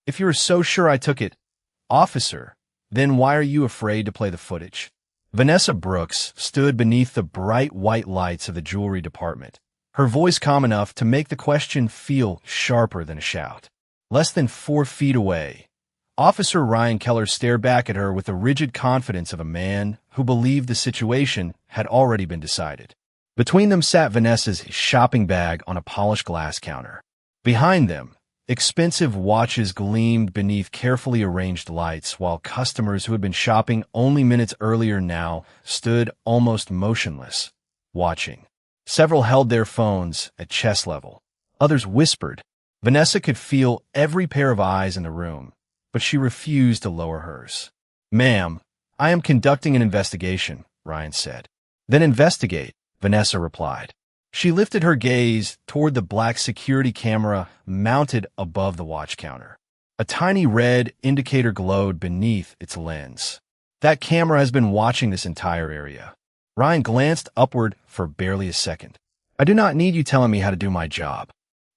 If you were so sure I took it, officer, then why are you afraid to play the footage? Vanessa Brooks stood beneath the bright white lights of the jewelry department, her voice calm enough to make the question feel sharper than a shout. Less than 4 feet away, Officer Ryan Keller stared back at her with the rigid confidence of a man who believed the situation had already been decided. Between them sat Vanessa's shopping bag on a polished glass counter. Behind them, expensive watches gleamed beneath carefully arranged lights, while customers who had been shopping only minutes earlier now stood almost motionless, watching. Several held their phones at chest level. Others whispered. Vanessa could feel every pair of eyes in the room, but she refused to lower hers. "Ma'am, I am conducting an investigation," Ryan said. "Then investigate," Vanessa replied. She lifted her gaze toward the black security camera mounted above the watch counter. A tiny red indicator glowed beneath its lens. "That camera has been watching this entire area." Ryan glanced upward for barely a second. "I do not need you telling me how to do my job.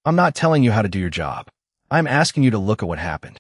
I'm not telling you how to do your job. I'm asking you to look at what happened."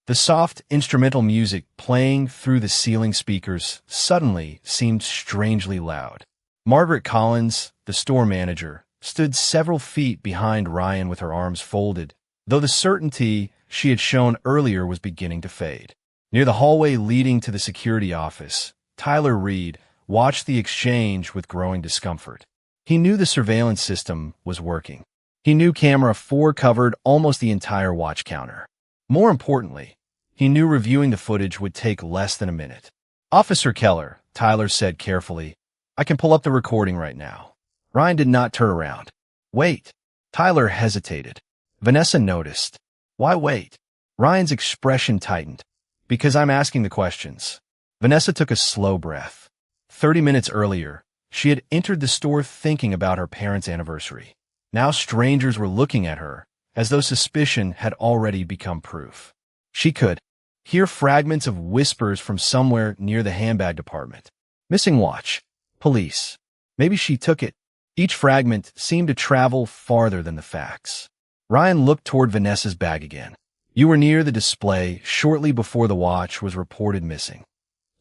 The soft instrumental music playing through the ceiling speakers suddenly seemed strangely loud. Margaret Collins, the store manager, stood several feet behind Ryan with her arms folded, though the certainty she had shown earlier was beginning to fade. Near the hallway leading to the security office, Tyler Reed watched the exchange with growing discomfort. He knew the surveillance system was working. He knew camera 4 covered almost the entire watch counter. More importantly, he knew reviewing the footage would take less than a minute. "Officer Keller," Tyler said carefully, "I can pull up the recording right now." Ryan did not turn around. "Wait." Tyler hesitated. Vanessa noticed. "Why wait?" Ryan's expression tightened. "Because I'm asking the questions." Vanessa took a slow breath. 30 minutes earlier, she had entered the store thinking about her parents' anniversary. Now strangers were looking at her, as though suspicion had already become proof. She could hear fragments of whispers from somewhere near the handbag department. "Missing watch. Police. Maybe she took it." Each fragment seemed to travel farther than the facts. Ryan looked toward Vanessa's bag again. "You were near the display shortly before the watch was reported missing.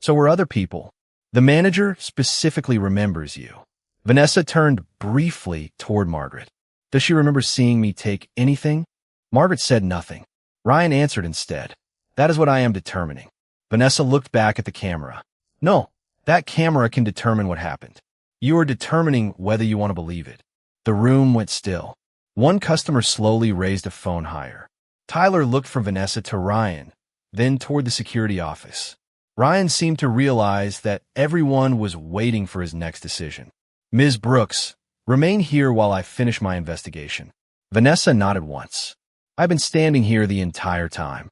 So were other people. The manager specifically remembers you." Vanessa turned briefly toward Margaret. "Does she remember seeing me take anything?" Margaret said nothing. Ryan answered instead. "That is what I am determining." Vanessa looked back at the camera. "No, that camera can determine what happened. You are determining whether you want to believe it." The room went still. One customer slowly raised a phone higher. Tyler looked from Vanessa to Ryan, then toward the security office. Ryan seemed to realize that everyone was waiting for his next decision. "Ms. Brooks, remain here while I finish my investigation." Vanessa nodded once. "I've been standing here the entire time."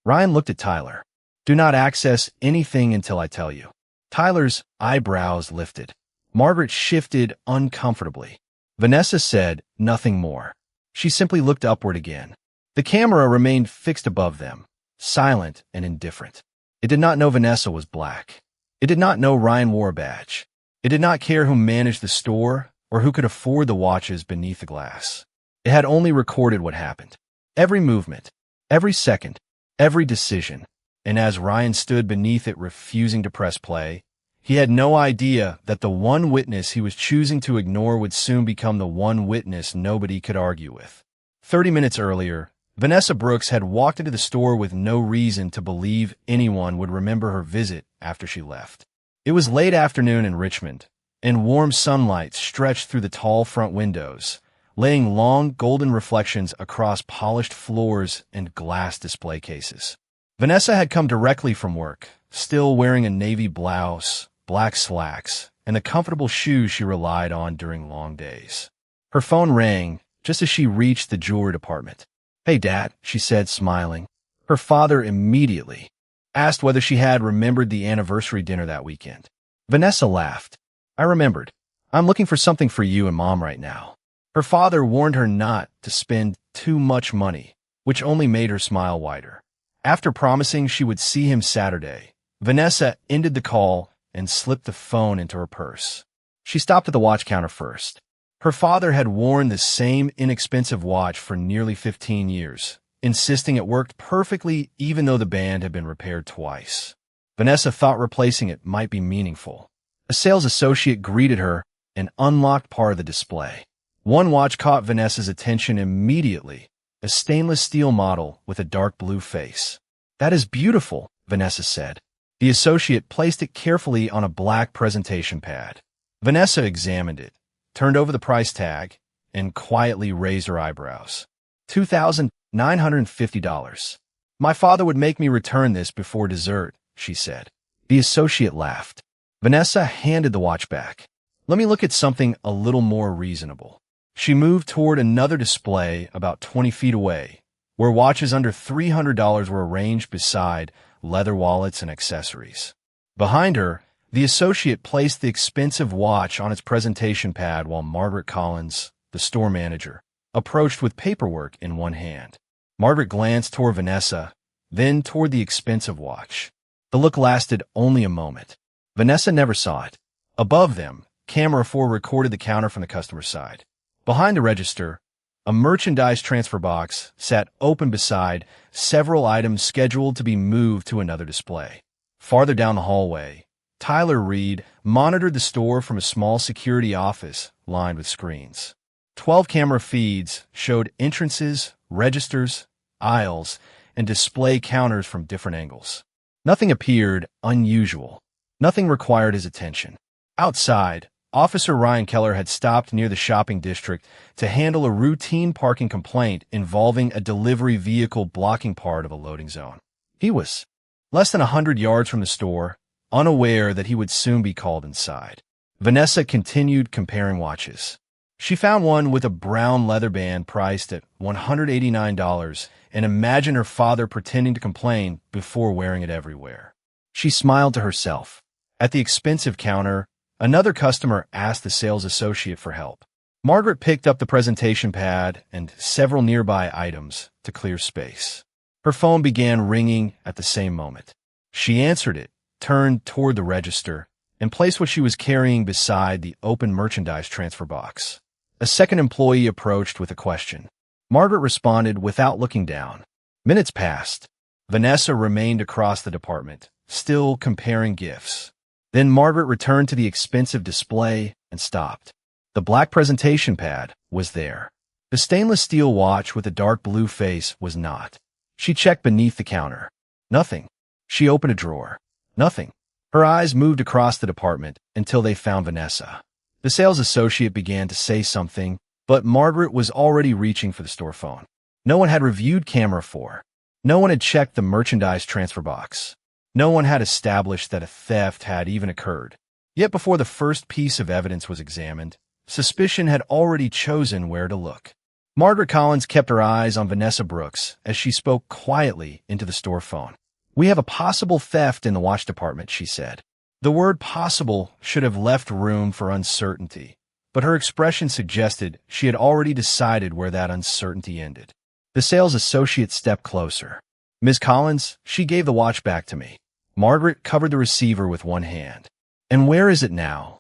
Ryan looked at Tyler. "Do not access anything until I tell you." Tyler's eyebrows lifted. Margaret shifted uncomfortably. Vanessa said nothing more. She simply looked upward again. The camera remained fixed above them, silent and indifferent. It did not know Vanessa was black. It did not know Ryan wore a badge. It did not care who managed the store or who could afford the watches beneath the glass. It had only recorded what happened. Every movement, every second, every decision. And as Ryan stood beneath it refusing to press play, he had no idea that the one witness he was choosing to ignore would soon become the one witness nobody could argue with. 30 minutes earlier, Vanessa Brooks had walked into the store with no reason to believe anyone would remember her visit after she left. It was late afternoon in Richmond, and warm sunlight stretched through the tall front windows, laying long golden reflections across polished floors and glass display cases. Vanessa had come directly from work, still wearing a navy blouse, black slacks, and the comfortable shoes she relied on during long days. Her phone rang just as she reached the jewelry department. "Hey, Dad," she said, smiling. Her father immediately asked whether she had remembered the anniversary dinner that weekend. Vanessa laughed. "I remembered. I'm looking for something for you and Mom right now." Her father warned her not to spend too much money, which only made her smile wider. After promising she would see him Saturday, Vanessa ended the call and slipped the phone into her purse. She stopped at the watch counter first. Her father had worn the same inexpensive watch for nearly 15 years, insisting it worked perfectly even though the band had been repaired twice. Vanessa thought replacing it might be meaningful. A sales associate greeted her and unlocked part of the display. One watch caught Vanessa's attention immediately, a stainless steel model with a dark blue face. "That is beautiful," Vanessa said. The associate placed it carefully on a black presentation pad. Vanessa examined it, turned over the price tag, and quietly raised her eyebrows. $2,950. "My father would make me return this before dessert," she said. The associate laughed. Vanessa handed the watch back. "Let me look at something a little more reasonable." She moved toward another display about 20 feet away, where watches under $300 were arranged beside leather wallets and accessories. Behind her, the associate placed the expensive watch on its presentation pad while Margaret Collins, the store manager, approached with paperwork in one hand. Margaret glanced toward Vanessa, then toward the expensive watch. The look lasted only a moment. Vanessa never saw it. Above them, camera 4 recorded the counter from the customer side. Behind the register, a merchandise transfer box sat open beside several items scheduled to be moved to another display. Farther down the hallway, Tyler Reed monitored the store from a small security office lined with screens. 12 camera feeds showed entrances, registers, aisles, and display counters from different angles. Nothing appeared unusual. Nothing required his attention. Outside, Officer Ryan Keller had stopped near the shopping district to handle a routine parking complaint involving a delivery vehicle blocking part of a loading zone. He was less than 100 yards from the store, unaware that he would soon be called inside. Vanessa continued comparing watches. She found one with a brown leather band priced at $189 and imagined her father pretending to complain before wearing it everywhere. She smiled to herself. At the expensive counter, another customer asked the sales associate for help. Margaret picked up the presentation pad and several nearby items to clear space. Her phone began ringing at the same moment. She answered it, turned toward the register, and placed what she was carrying beside the open merchandise transfer box. A second employee approached with a question. Margaret responded without looking down. Minutes passed. Vanessa remained across the department, still comparing gifts. Then Margaret returned to the expensive display and stopped. The black presentation pad was there. The stainless steel watch with the dark blue face was not. She checked beneath the counter. Nothing. She opened a drawer. Nothing. Her eyes moved across the department until they found Vanessa. The sales associate began to say something, but Margaret was already reaching for the store phone. No one had reviewed camera 4. No one had checked the merchandise transfer box. No one had established that a theft had even occurred. Yet before the first piece of evidence was examined, suspicion had already chosen where to look. Margaret Collins kept her eyes on Vanessa Brooks as she spoke quietly into the store phone. "We have a possible theft in the watch department," she said. The word possible should have left room for uncertainty, but her expression suggested she had already decided where that uncertainty ended. The sales associate stepped closer. "Ms. Collins, she gave the watch back to me." Margaret covered the receiver with one hand. "And where is it now?"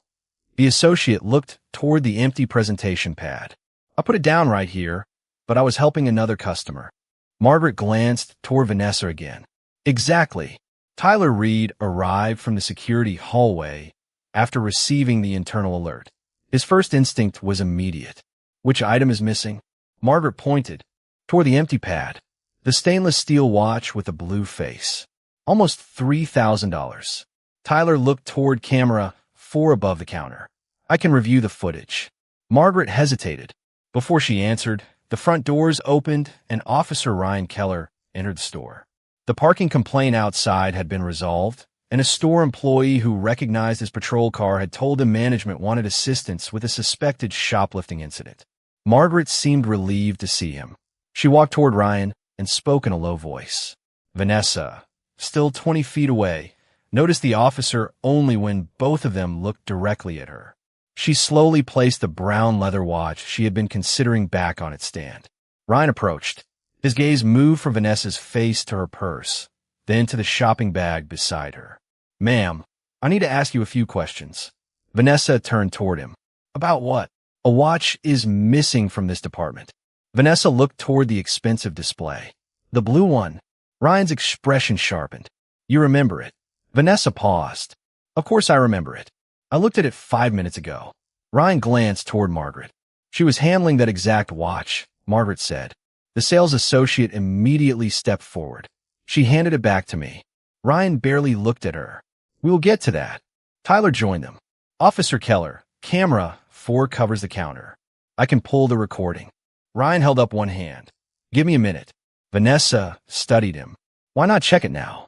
The associate looked toward the empty presentation pad. "I put it down right here, but I was helping another customer." Margaret glanced toward Vanessa again. "Exactly." Tyler Reed arrived from the security hallway after receiving the internal alert. His first instinct was immediate. "Which item is missing?" Margaret pointed toward the empty pad. The stainless steel watch with a blue face. Almost $3,000. Tyler looked toward camera 4 above the counter. "I can review the footage." Margaret hesitated. Before she answered, the front doors opened and Officer Ryan Keller entered the store. The parking complaint outside had been resolved, and a store employee who recognized his patrol car had told him management wanted assistance with a suspected shoplifting incident. Margaret seemed relieved to see him. She walked toward Ryan and spoke in a low voice. Vanessa, still 20 feet away, noticed the officer only when both of them looked directly at her. She slowly placed the brown leather watch she had been considering back on its stand. Ryan approached. His gaze moved from Vanessa's face to her purse, then to the shopping bag beside her. "Ma'am, I need to ask you a few questions." Vanessa turned toward him. "About what?" "A watch is missing from this department." Vanessa looked toward the expensive display. The blue one. Ryan's expression sharpened. You remember it. Vanessa paused. Of course I remember it. I looked at it 5 minutes ago. Ryan glanced toward Margaret. She was handling that exact watch, Margaret said. The sales associate immediately stepped forward. She handed it back to me. Ryan barely looked at her. We will get to that. Tyler joined them. Officer Keller, camera 4 covers the counter. I can pull the recording. Ryan held up one hand. Give me a minute. Vanessa studied him. Why not check it now?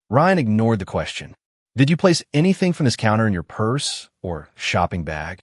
Ryan ignored the question. Did you place anything from this counter in your purse or shopping bag?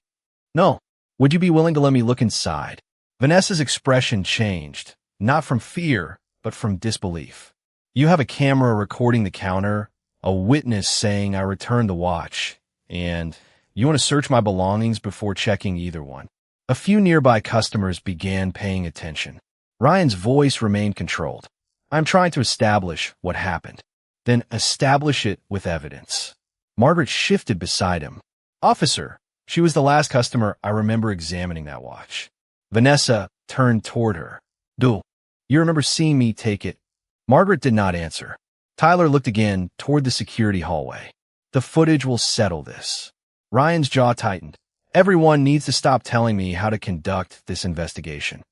No. Would you be willing to let me look inside? Vanessa's expression changed, not from fear, but from disbelief. You have a camera recording the counter, a witness saying I returned the watch, and you want to search my belongings before checking either one. A few nearby customers began paying attention. Ryan's voice remained controlled. I'm trying to establish what happened. Then establish it with evidence. Margaret shifted beside him. Officer, she was the last customer I remember examining that watch. Vanessa turned toward her. Do you remember seeing me take it? Margaret did not answer. Tyler looked again toward the security hallway. The footage will settle this. Ryan's jaw tightened. Everyone needs to stop telling me how to conduct this investigation.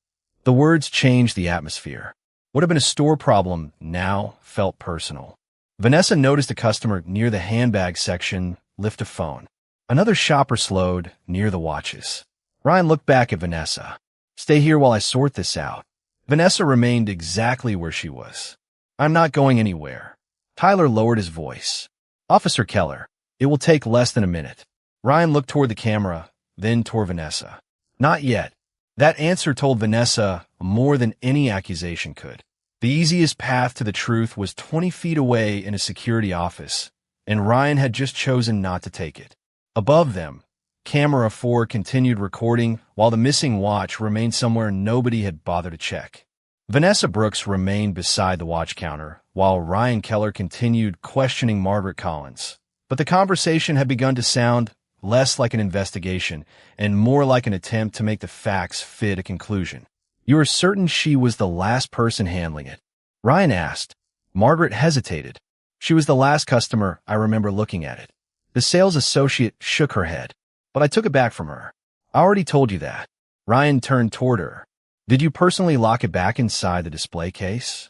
The words changed the atmosphere. What had been a store problem now felt personal. Vanessa noticed a customer near the handbag section lift a phone. Another shopper slowed near the watches. Ryan looked back at Vanessa. Stay here while I sort this out. Vanessa remained exactly where she was. I'm not going anywhere. Tyler lowered his voice. Officer Keller, it will take less than a minute. Ryan looked toward the camera, then toward Vanessa. Not yet. That answer told Vanessa more than any accusation could. The easiest path to the truth was 20 feet away in a security office, and Ryan had just chosen not to take it. Above them, camera 4 continued recording while the missing watch remained somewhere nobody had bothered to check. Vanessa Brooks remained beside the watch counter while Ryan Keller continued questioning Margaret Collins. But the conversation had begun to sound less like an investigation and more like an attempt to make the facts fit a conclusion. You are certain she was the last person handling it? Ryan asked. Margaret hesitated. She was the last customer I remember looking at it. The sales associate shook her head. But I took it back from her. I already told you that. Ryan turned toward her. Did you personally lock it back inside the display case?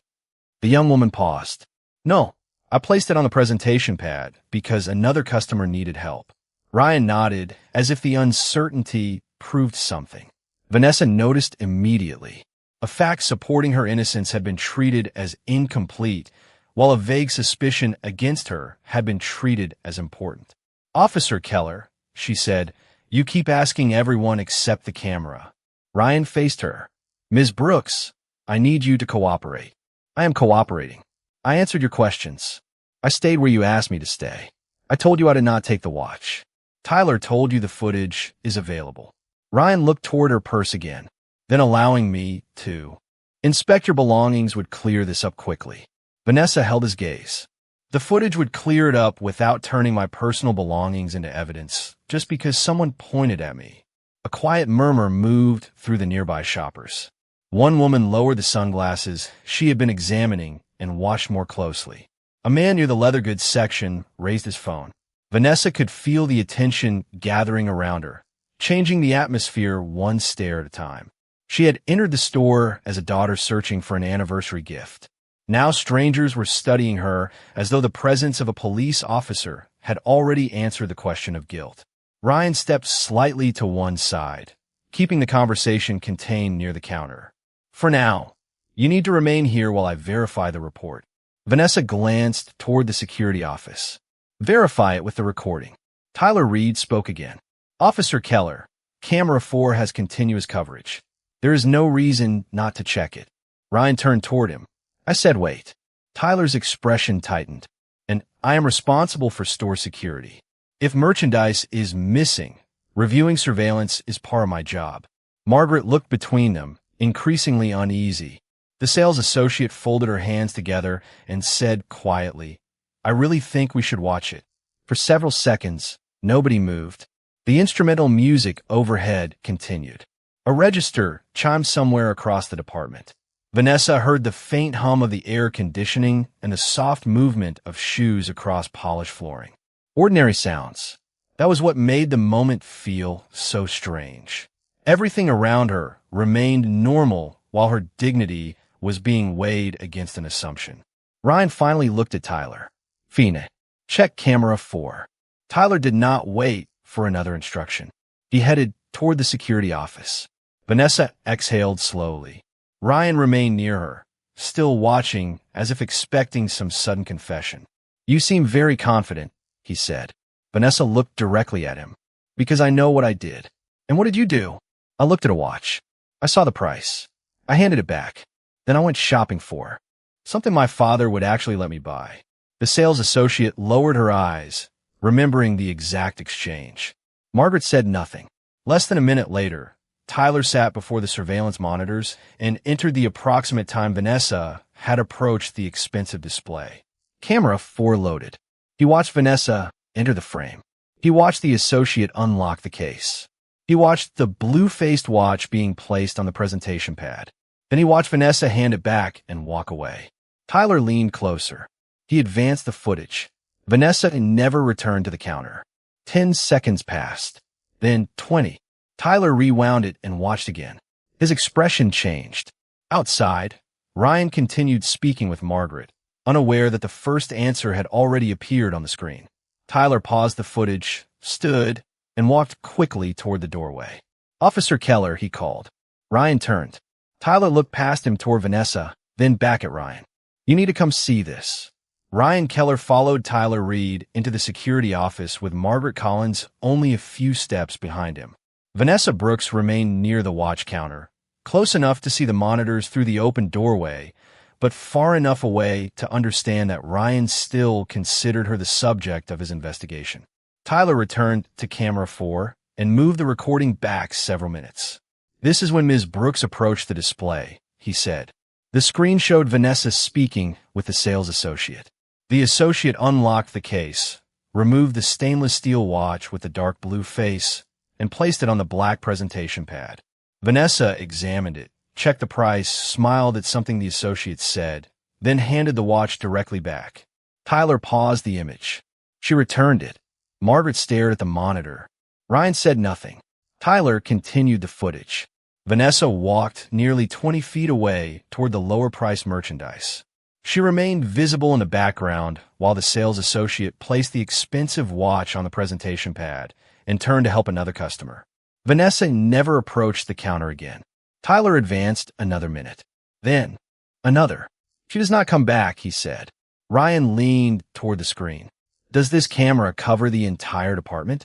The young woman paused. No, I placed it on the presentation pad because another customer needed help. Ryan nodded as if the uncertainty proved something. Vanessa noticed immediately. A fact supporting her innocence had been treated as incomplete, while a vague suspicion against her had been treated as important. Officer Keller, she said, you keep asking everyone except the camera. Ryan faced her. Ms. Brooks, I need you to cooperate. I am cooperating. I answered your questions. I stayed where you asked me to stay. I told you I did not take the watch. Tyler told you the footage is available. Ryan looked toward her purse again, then allowing me to. Inspect your belongings would clear this up quickly. Vanessa held his gaze. The footage would clear it up without turning my personal belongings into evidence, just because someone pointed at me. A quiet murmur moved through the nearby shoppers. One woman lowered the sunglasses she had been examining and watched more closely. A man near the leather goods section raised his phone. Vanessa could feel the attention gathering around her, changing the atmosphere one stare at a time. She had entered the store as a daughter searching for an anniversary gift. Now strangers were studying her as though the presence of a police officer had already answered the question of guilt. Ryan stepped slightly to one side, keeping the conversation contained near the counter. For now, you need to remain here while I verify the report. Vanessa glanced toward the security office. Verify it with the recording. Tyler Reed spoke again. Officer Keller, camera 4 has continuous coverage. There is no reason not to check it. Ryan turned toward him. I said wait. Tyler's expression tightened. And I am responsible for store security. If merchandise is missing, reviewing surveillance is part of my job. Margaret looked between them, increasingly uneasy. The sales associate folded her hands together and said quietly, I really think we should watch it. For several seconds, nobody moved. The instrumental music overhead continued. A register chimed somewhere across the department. Vanessa heard the faint hum of the air conditioning and the soft movement of shoes across polished flooring. Ordinary sounds. That was what made the moment feel so strange. Everything around her remained normal while her dignity was being weighed against an assumption. Ryan finally looked at Tyler. "Fine. Check camera 4. Tyler did not wait for another instruction. He headed toward the security office. Vanessa exhaled slowly. Ryan remained near her, still watching as if expecting some sudden confession. "You seem very confident," he said. Vanessa looked directly at him. "Because I know what I did." "And what did you do?" "I looked at a watch. I saw the price. I handed it back. Then I went shopping for something my father would actually let me buy." The sales associate lowered her eyes, remembering the exact exchange. Margaret said nothing. Less than a minute later, Tyler sat before the surveillance monitors and entered the approximate time Vanessa had approached the expensive display. Camera 4 loaded. He watched Vanessa enter the frame. He watched the associate unlock the case. He watched the blue-faced watch being placed on the presentation pad. Then he watched Vanessa hand it back and walk away. Tyler leaned closer. He advanced the footage. Vanessa never returned to the counter. 10 seconds passed. Then 20. Tyler rewound it and watched again. His expression changed. Outside, Ryan continued speaking with Margaret, unaware that the first answer had already appeared on the screen. Tyler paused the footage, stood, and walked quickly toward the doorway. "Officer Keller," he called. Ryan turned. Tyler looked past him toward Vanessa, then back at Ryan. "You need to come see this." Ryan Keller followed Tyler Reed into the security office with Margaret Collins only a few steps behind him. Vanessa Brooks remained near the watch counter, close enough to see the monitors through the open doorway, but far enough away to understand that Ryan still considered her the subject of his investigation. Tyler returned to camera 4 and moved the recording back several minutes. "This is when Ms. Brooks approached the display," he said. The screen showed Vanessa speaking with the sales associate. The associate unlocked the case, removed the stainless steel watch with the dark blue face, and placed it on the black presentation pad. Vanessa examined it, checked the price, smiled at something the associate said, then handed the watch directly back. Tyler paused the image. She returned it. Margaret stared at the monitor. Ryan said nothing. Tyler continued the footage. Vanessa walked nearly 20 feet away toward the lower-priced merchandise. She remained visible in the background while the sales associate placed the expensive watch on the presentation pad and turned to help another customer. Vanessa never approached the counter again. Tyler advanced another minute. Then, another. "She does not come back," he said. Ryan leaned toward the screen. "Does this camera cover the entire department?"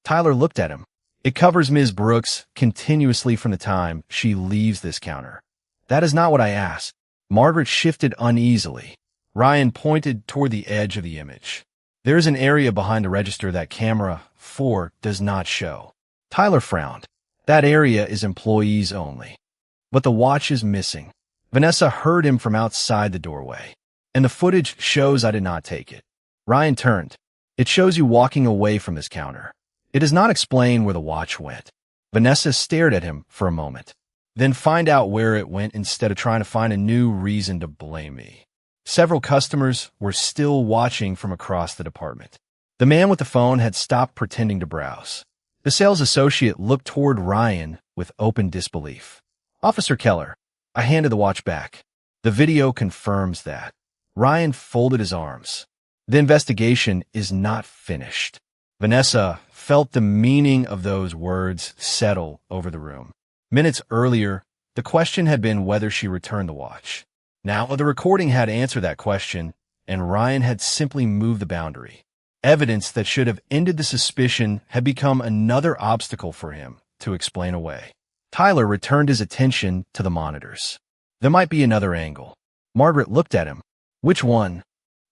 Tyler looked at him. "It covers Ms. Brooks continuously from the time she leaves this counter." "That is not what I asked." Margaret shifted uneasily. Ryan pointed toward the edge of the image. "There is an area behind the register that camera 4 does not show." Tyler frowned. "That area is employees only." "But the watch is missing." Vanessa heard him from outside the doorway. "And the footage shows I did not take it." Ryan turned. "It shows you walking away from this counter. It does not explain where the watch went." Vanessa stared at him for a moment. "Then find out where it went instead of trying to find a new reason to blame me." Several customers were still watching from across the department. The man with the phone had stopped pretending to browse. The sales associate looked toward Ryan with open disbelief. "Officer Keller." I handed the watch back. "The video confirms that." Ryan folded his arms. "The investigation is not finished." Vanessa felt the meaning of those words settle over the room. Minutes earlier, the question had been whether she returned the watch. Now the recording had answered that question, and Ryan had simply moved the boundary. Evidence that should have ended the suspicion had become another obstacle for him to explain away. Tyler returned his attention to the monitors. "There might be another angle." Margaret looked at him. "Which one?"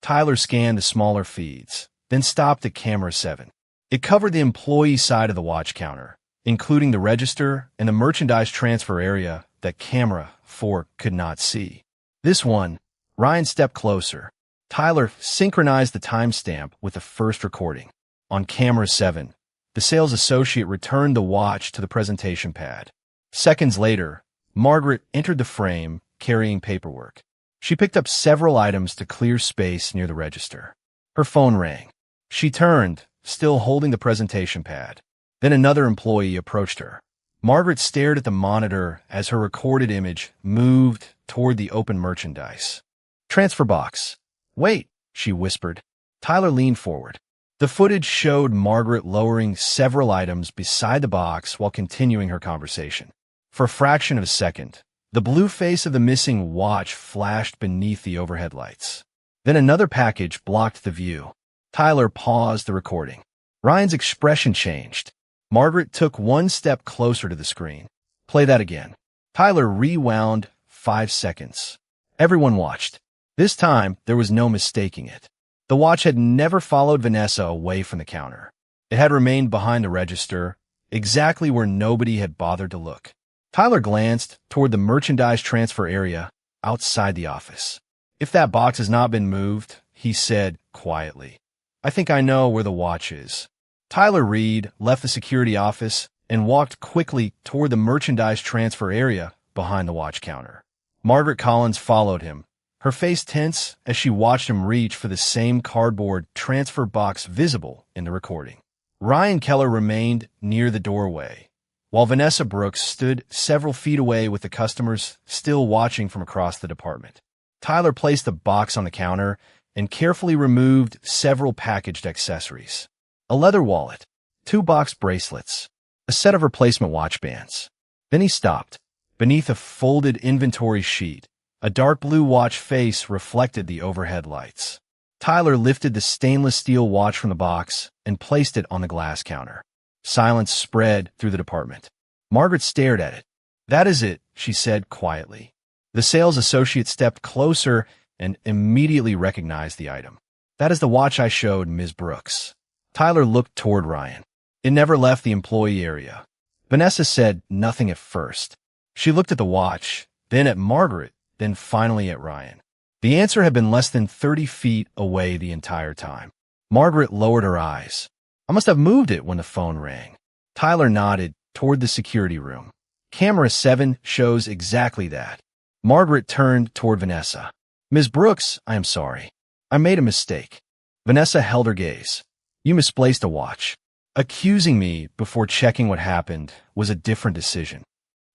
Tyler scanned the smaller feeds, then stopped at camera 7. It covered the employee side of the watch counter, including the register and the merchandise transfer area that camera 4 could not see. "This one." Ryan stepped closer. Tyler synchronized the timestamp with the first recording. On camera 7, the sales associate returned the watch to the presentation pad. Seconds later, Margaret entered the frame, carrying paperwork. She picked up several items to clear space near the register. Her phone rang. She turned, still holding the presentation pad. Then another employee approached her. Margaret stared at the monitor as her recorded image moved toward the open merchandise. Transfer box. Wait, she whispered. Tyler leaned forward. The footage showed Margaret lowering several items beside the box while continuing her conversation. For a fraction of a second, the blue face of the missing watch flashed beneath the overhead lights. Then another package blocked the view. Tyler paused the recording. Ryan's expression changed. Margaret took one step closer to the screen. Play that again. Tyler rewound 5 seconds. Everyone watched. This time, there was no mistaking it. The watch had never followed Vanessa away from the counter. It had remained behind the register, exactly where nobody had bothered to look. Tyler glanced toward the merchandise transfer area outside the office. If that box has not been moved, he said quietly, I think I know where the watch is. Tyler Reed left the security office and walked quickly toward the merchandise transfer area behind the watch counter. Margaret Collins followed him, her face tense as she watched him reach for the same cardboard transfer box visible in the recording. Ryan Keller remained near the doorway, while Vanessa Brooks stood several feet away with the customers still watching from across the department. Tyler placed the box on the counter and carefully removed several packaged accessories. A leather wallet, 2 box bracelets, a set of replacement watch bands. Then he stopped. Beneath a folded inventory sheet, a dark blue watch face reflected the overhead lights. Tyler lifted the stainless steel watch from the box and placed it on the glass counter. Silence spread through the department. Margaret stared at it. That is it, she said quietly. The sales associate stepped closer and immediately recognized the item. That is the watch I showed Ms. Brooks. Tyler looked toward Ryan. It never left the employee area. Vanessa said nothing at first. She looked at the watch, then at Margaret, then finally at Ryan. The answer had been less than 30 feet away the entire time. Margaret lowered her eyes. I must have moved it when the phone rang. Tyler nodded toward the security room. Camera 7 shows exactly that. Margaret turned toward Vanessa. Ms. Brooks, I am sorry. I made a mistake. Vanessa held her gaze. You misplaced a watch. Accusing me before checking what happened was a different decision.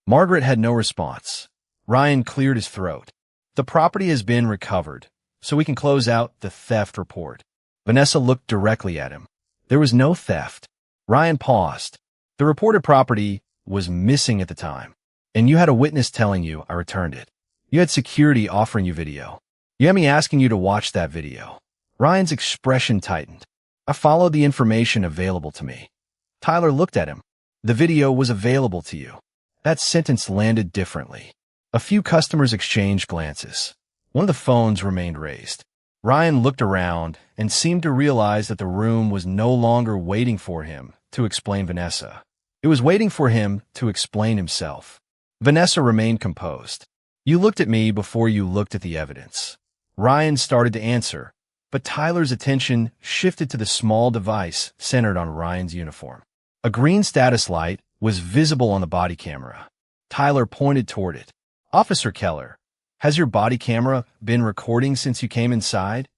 Margaret had no response. Ryan cleared his throat. The property has been recovered, so we can close out the theft report. Vanessa looked directly at him. There was no theft. Ryan paused. The reported property was missing at the time, and you had a witness telling you I returned it. You had security offering you video. You had me asking you to watch that video. Ryan's expression tightened. I followed the information available to me. Tyler looked at him. The video was available to you. That sentence landed differently. A few customers exchanged glances. One of the phones remained raised. Ryan looked around and seemed to realize that the room was no longer waiting for him to explain Vanessa. It was waiting for him to explain himself. Vanessa remained composed. You looked at me before you looked at the evidence. Ryan started to answer, but Tyler's attention shifted to the small device centered on Ryan's uniform. A green status light was visible on the body camera. Tyler pointed toward it. Officer Keller, has your body camera been recording since you came inside?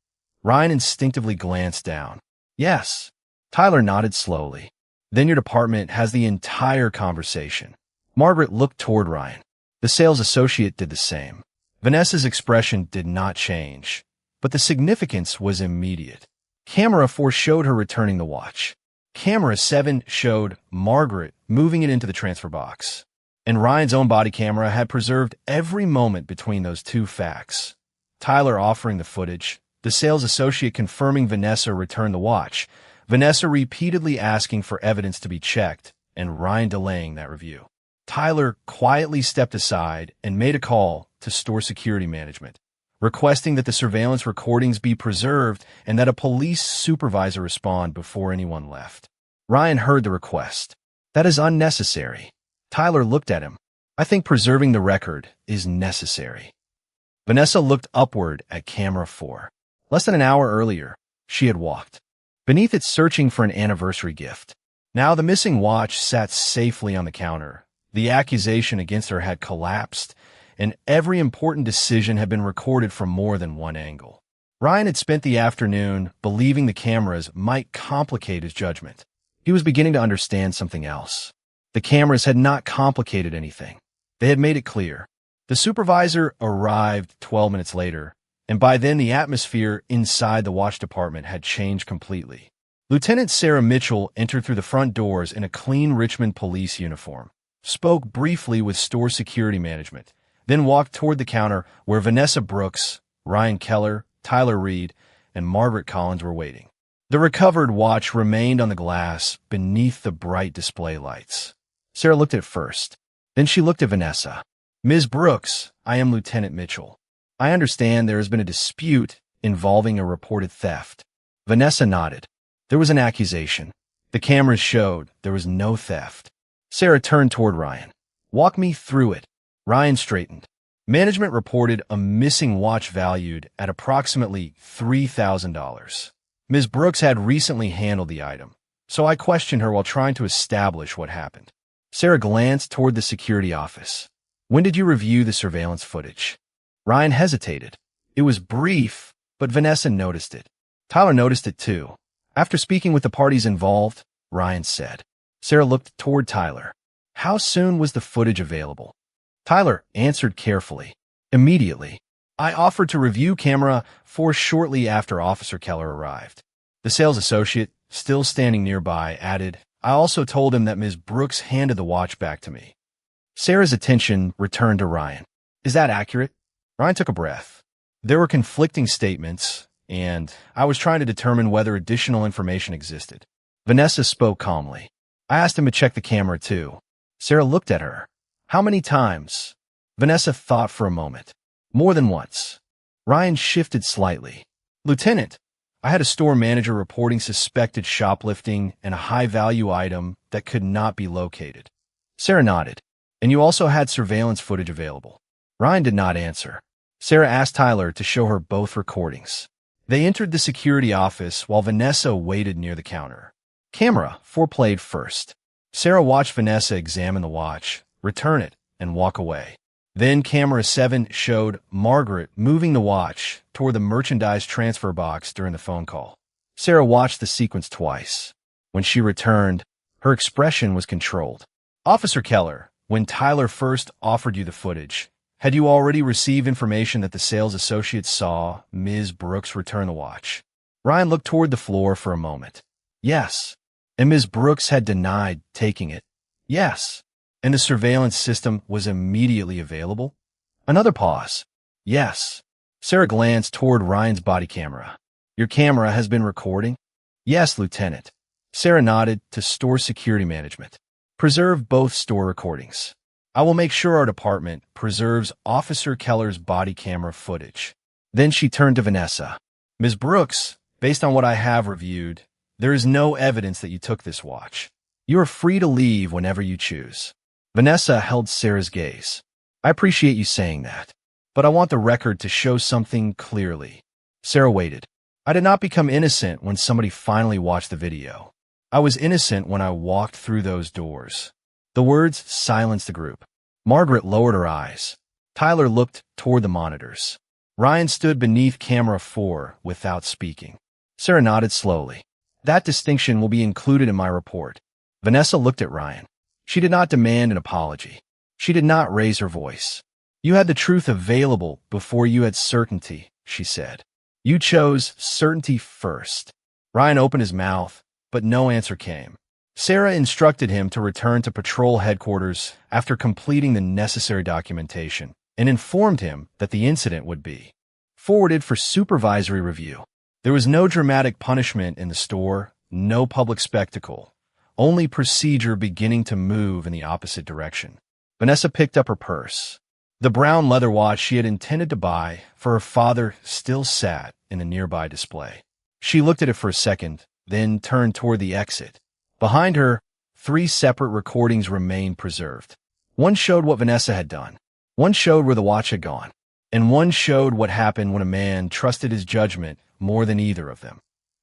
Ryan instinctively glanced down. Yes. Tyler nodded slowly. Then your department has the entire conversation. Margaret looked toward Ryan. The sales associate did the same. Vanessa's expression did not change, but the significance was immediate. Camera 4 showed her returning the watch. Camera 7 showed Margaret moving it into the transfer box. And Ryan's own body camera had preserved every moment between those two facts. Tyler offering the footage, the sales associate confirming Vanessa returned the watch, Vanessa repeatedly asking for evidence to be checked, and Ryan delaying that review. Tyler quietly stepped aside and made a call to store security management, requesting that the surveillance recordings be preserved and that a police supervisor respond before anyone left. Ryan heard the request. That is unnecessary. Tyler looked at him. I think preserving the record is necessary. Vanessa looked upward at camera 4. Less than an hour earlier, she had walked. Beneath it, searching for an anniversary gift. Now the missing watch sat safely on the counter. The accusation against her had collapsed, and every important decision had been recorded from more than one angle. Ryan had spent the afternoon believing the cameras might complicate his judgment. He was beginning to understand something else. The cameras had not complicated anything. They had made it clear. The supervisor arrived 12 minutes later, and by then the atmosphere inside the watch department had changed completely. Lieutenant Sarah Mitchell entered through the front doors in a clean Richmond police uniform, spoke briefly with store security management, then walked toward the counter where Vanessa Brooks, Ryan Keller, Tyler Reed, and Margaret Collins were waiting. The recovered watch remained on the glass beneath the bright display lights. Sarah looked at it first. Then she looked at Vanessa. "Ms. Brooks, I am Lieutenant Mitchell. I understand there has been a dispute involving a reported theft." Vanessa nodded. "There was an accusation. The cameras showed there was no theft." Sarah turned toward Ryan. "Walk me through it." Ryan straightened. Management reported a missing watch valued at approximately $3,000. Ms. Brooks had recently handled the item, so I questioned her while trying to establish what happened. Sarah glanced toward the security office. "When did you review the surveillance footage?" Ryan hesitated. It was brief, but Vanessa noticed it. Tyler noticed it too. "After speaking with the parties involved," Ryan said. Sarah looked toward Tyler. "How soon was the footage available?" Tyler answered carefully. "Immediately. I offered to review camera 4 shortly after Officer Keller arrived." The sales associate, still standing nearby, added, "I also told him that Ms. Brooks handed the watch back to me." Sarah's attention returned to Ryan. "Is that accurate?" Ryan took a breath. There were conflicting statements, and I was trying to determine whether additional information existed. Vanessa spoke calmly. "I asked him to check the camera too." Sarah looked at her. "How many times?" Vanessa thought for a moment. "More than once." Ryan shifted slightly. "Lieutenant, I had a store manager reporting suspected shoplifting and a high-value item that could not be located." Sarah nodded. "And you also had surveillance footage available." Ryan did not answer. Sarah asked Tyler to show her both recordings. They entered the security office while Vanessa waited near the counter. Camera 4 played first. Sarah watched Vanessa examine the watch, return it, and walk away. Then camera 7 showed Margaret moving the watch toward the merchandise transfer box during the phone call. Sarah watched the sequence twice. When she returned, her expression was controlled. "Officer Keller, when Tyler first offered you the footage, had you already received information that the sales associate saw Ms. Brooks return the watch?" Ryan looked toward the floor for a moment. "Yes." "And Ms. Brooks had denied taking it?" "Yes." "And the surveillance system was immediately available?" Another pause. "Yes." Sarah glanced toward Ryan's body camera. "Your camera has been recording?" "Yes, Lieutenant." Sarah nodded to store security management. "Preserve both store recordings. I will make sure our department preserves Officer Keller's body camera footage." Then she turned to Vanessa. "Ms. Brooks, based on what I have reviewed, there is no evidence that you took this watch. You are free to leave whenever you choose." Vanessa held Sarah's gaze. "I appreciate you saying that, but I want the record to show something clearly." Sarah waited. "I did not become innocent when somebody finally watched the video. I was innocent when I walked through those doors." The words silenced the group. Margaret lowered her eyes. Tyler looked toward the monitors. Ryan stood beneath camera 4 without speaking. Sarah nodded slowly. "That distinction will be included in my report." Vanessa looked at Ryan. She did not demand an apology. She did not raise her voice. "You had the truth available before you had certainty," she said. "You chose certainty first." Ryan opened his mouth, but no answer came. Sarah instructed him to return to patrol headquarters after completing the necessary documentation and informed him that the incident would be forwarded for supervisory review. There was no dramatic punishment in the store, no public spectacle, only procedure beginning to move in the opposite direction. Vanessa picked up her purse. The brown leather watch she had intended to buy for her father still sat in a nearby display. She looked at it for a second, then turned toward the exit. Behind her, 3 separate recordings remained preserved. One showed what Vanessa had done. One showed where the watch had gone. And one showed what happened when a man trusted his judgment more than either of them.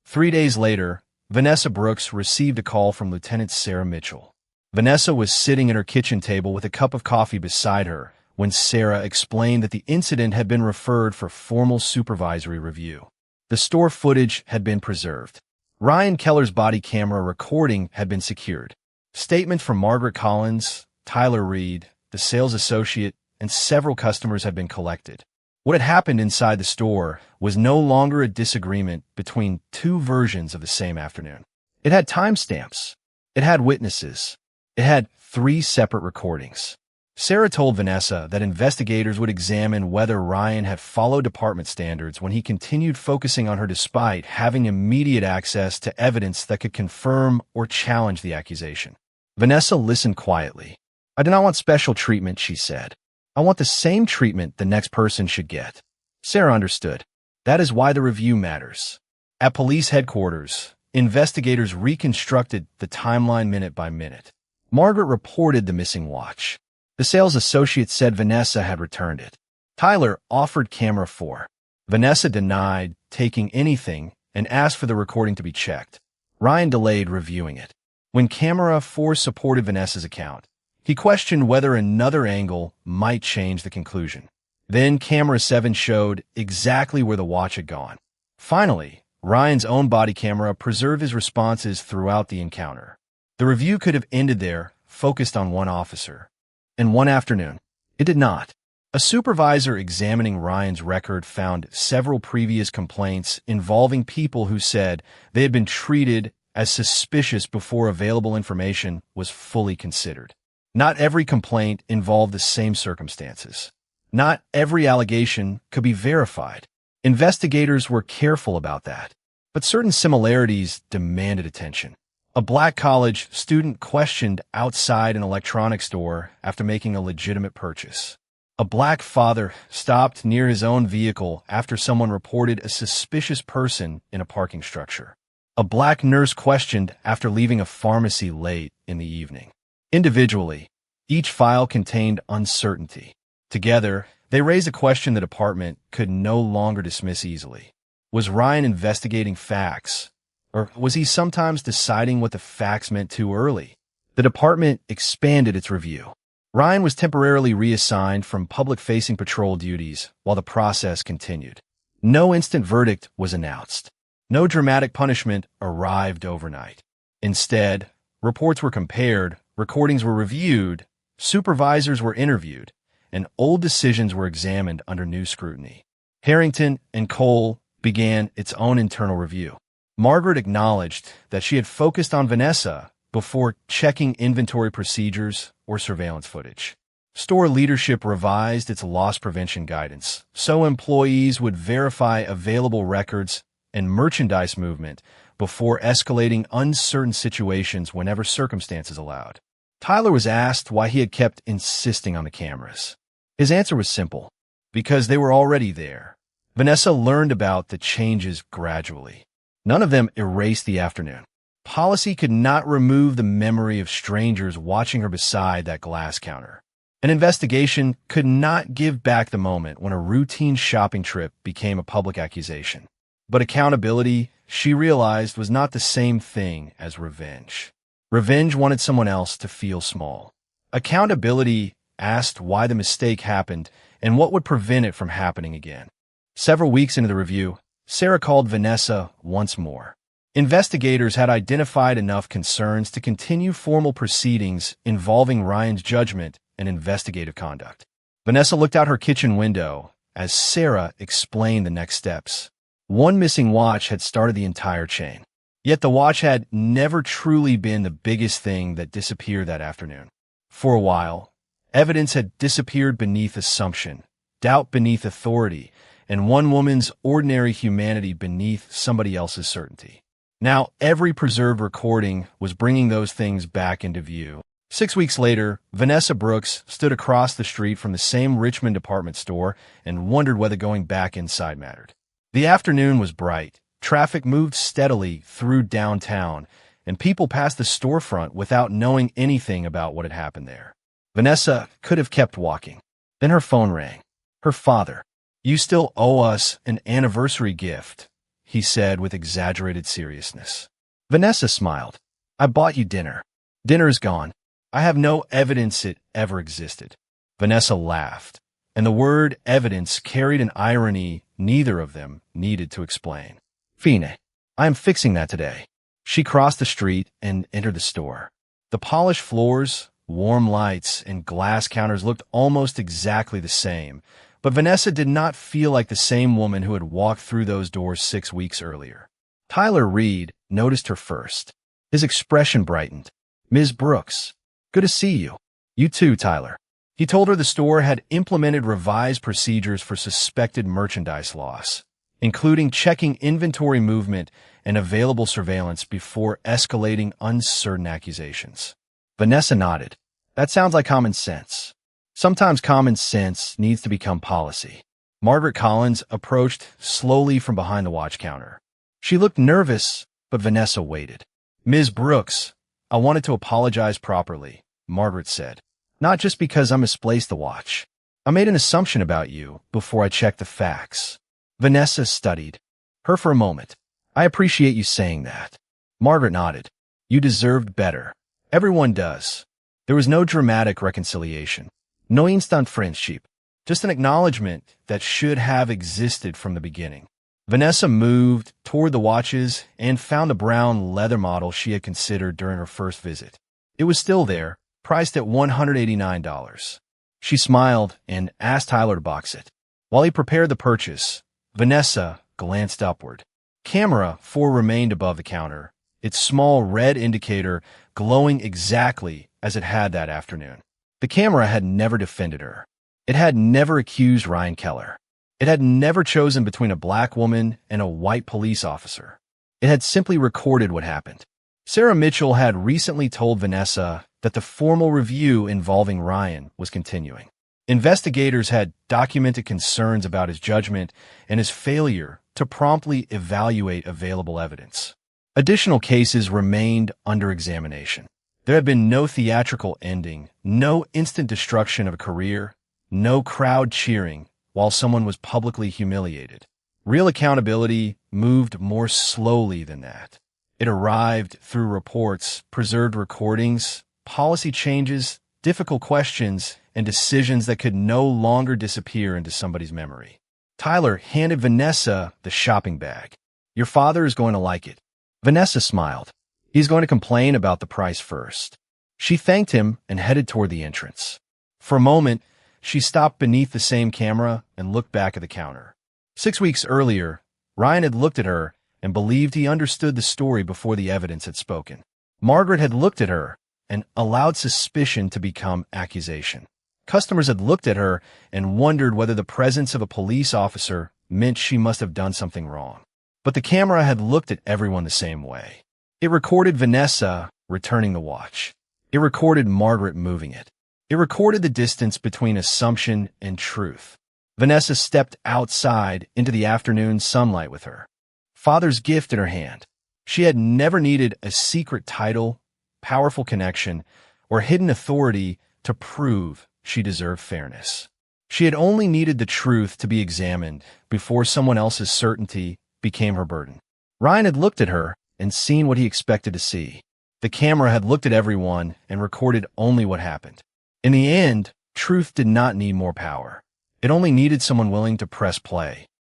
3 days later, Vanessa Brooks received a call from Lieutenant Sarah Mitchell. Vanessa was sitting at her kitchen table with a cup of coffee beside her when Sarah explained that the incident had been referred for formal supervisory review. The store footage had been preserved. Ryan Keller's body camera recording had been secured. Statements from Margaret Collins, Tyler Reed, the sales associate, and several customers had been collected. What had happened inside the store was no longer a disagreement between two versions of the same afternoon. It had timestamps. It had witnesses. It had 3 separate recordings. Sarah told Vanessa that investigators would examine whether Ryan had followed department standards when he continued focusing on her despite having immediate access to evidence that could confirm or challenge the accusation. Vanessa listened quietly. "I do not want special treatment," she said. "I want the same treatment the next person should get." Sarah understood. That is why the review matters. At police headquarters, investigators reconstructed the timeline minute by minute. Margaret reported the missing watch. The sales associate said Vanessa had returned it. Tyler offered camera 4. Vanessa denied taking anything and asked for the recording to be checked. Ryan delayed reviewing it. When camera 4 supported Vanessa's account, he questioned whether another angle might change the conclusion. Then camera 7 showed exactly where the watch had gone. Finally, Ryan's own body camera preserved his responses throughout the encounter. The review could have ended there, focused on one officer. In one afternoon, it did not. A supervisor examining Ryan's record found several previous complaints involving people who said they had been treated as suspicious before available information was fully considered. Not every complaint involved the same circumstances. Not every allegation could be verified. Investigators were careful about that, but certain similarities demanded attention. A black college student questioned outside an electronics store after making a legitimate purchase. A black father stopped near his own vehicle after someone reported a suspicious person in a parking structure. A black nurse questioned after leaving a pharmacy late in the evening. Individually, each file contained uncertainty. Together, they raised a question the department could no longer dismiss easily. Was Ryan investigating facts, or was he sometimes deciding what the facts meant too early? The department expanded its review. Ryan was temporarily reassigned from public-facing patrol duties while the process continued. No instant verdict was announced. No dramatic punishment arrived overnight. Instead, reports were compared, recordings were reviewed, supervisors were interviewed, and old decisions were examined under new scrutiny. Harrington and Cole began its own internal review. Margaret acknowledged that she had focused on Vanessa before checking inventory procedures or surveillance footage. Store leadership revised its loss prevention guidance, so employees would verify available records and merchandise movement before escalating uncertain situations whenever circumstances allowed. Tyler was asked why he had kept insisting on the cameras. His answer was simple: because they were already there. Vanessa learned about the changes gradually. None of them erased the afternoon. Policy could not remove the memory of strangers watching her beside that glass counter. An investigation could not give back the moment when a routine shopping trip became a public accusation. But accountability, she realized, was not the same thing as revenge. Revenge wanted someone else to feel small. Accountability asked why the mistake happened and what would prevent it from happening again. Several weeks into the review, Sarah called Vanessa once more. Investigators had identified enough concerns to continue formal proceedings involving Ryan's judgment and investigative conduct. Vanessa looked out her kitchen window as Sarah explained the next steps. One missing watch had started the entire chain. Yet the watch had never truly been the biggest thing that disappeared that afternoon. For a while, evidence had disappeared beneath assumption, doubt beneath authority, and one woman's ordinary humanity beneath somebody else's certainty. Now, every preserved recording was bringing those things back into view. 6 weeks later, Vanessa Brooks stood across the street from the same Richmond department store and wondered whether going back inside mattered. The afternoon was bright. Traffic moved steadily through downtown, and people passed the storefront without knowing anything about what had happened there. Vanessa could have kept walking. Then her phone rang. Her father. "You still owe us an anniversary gift," he said with exaggerated seriousness. Vanessa smiled. "I bought you dinner. Dinner is gone. I have no evidence it ever existed." Vanessa laughed, and the word evidence carried an irony neither of them needed to explain. Fine. I am fixing that today. She crossed the street and entered the store. The polished floors, warm lights, and glass counters looked almost exactly the same, but Vanessa did not feel like the same woman who had walked through those doors 6 weeks earlier. Tyler Reed noticed her first. His expression brightened. "Ms. Brooks, good to see you." "You too, Tyler." He told her the store had implemented revised procedures for suspected merchandise loss, including checking inventory movement and available surveillance before escalating uncertain accusations. Vanessa nodded. "That sounds like common sense. Sometimes common sense needs to become policy." Margaret Collins approached slowly from behind the watch counter. She looked nervous, but Vanessa waited. "Ms. Brooks, I wanted to apologize properly," Margaret said. "Not just because I misplaced the watch. I made an assumption about you before I checked the facts." Vanessa studied her for a moment. "I appreciate you saying that." Margaret nodded. "You deserved better. Everyone does." There was no dramatic reconciliation. No instant friendship. Just an acknowledgement that should have existed from the beginning. Vanessa moved toward the watches and found a brown leather model she had considered during her first visit. It was still there, priced at $189. She smiled and asked Tyler to box it. While he prepared the purchase, Vanessa glanced upward. Camera 4 remained above the counter, its small red indicator glowing exactly as it had that afternoon. The camera had never defended her. It had never accused Ryan Keller. It had never chosen between a black woman and a white police officer. It had simply recorded what happened. Sarah Mitchell had recently told Vanessa that the formal review involving Ryan was continuing. Investigators had documented concerns about his judgment and his failure to promptly evaluate available evidence. Additional cases remained under examination. There had been no theatrical ending, no instant destruction of a career, no crowd cheering while someone was publicly humiliated. Real accountability moved more slowly than that. It arrived through reports, preserved recordings, policy changes, difficult questions, and decisions that could no longer disappear into somebody's memory. Tyler handed Vanessa the shopping bag. "Your father is going to like it." Vanessa smiled. "He's going to complain about the price first." She thanked him and headed toward the entrance. For a moment, she stopped beneath the same camera and looked back at the counter. 6 weeks earlier, Ryan had looked at her and believed he understood the story before the evidence had spoken. Margaret had looked at her and allowed suspicion to become accusation. Customers had looked at her and wondered whether the presence of a police officer meant she must have done something wrong. But the camera had looked at everyone the same way. It recorded Vanessa returning the watch. It recorded Margaret moving it. It recorded the distance between assumption and truth. Vanessa stepped outside into the afternoon sunlight with her father's gift in her hand. She had never needed a secret title, powerful connection, or hidden authority to prove she deserved fairness. She had only needed the truth to be examined before someone else's certainty became her burden. Ryan had looked at her and seen what he expected to see. The camera had looked at everyone and recorded only what happened. In the end, truth did not need more power. It only needed someone willing to press play.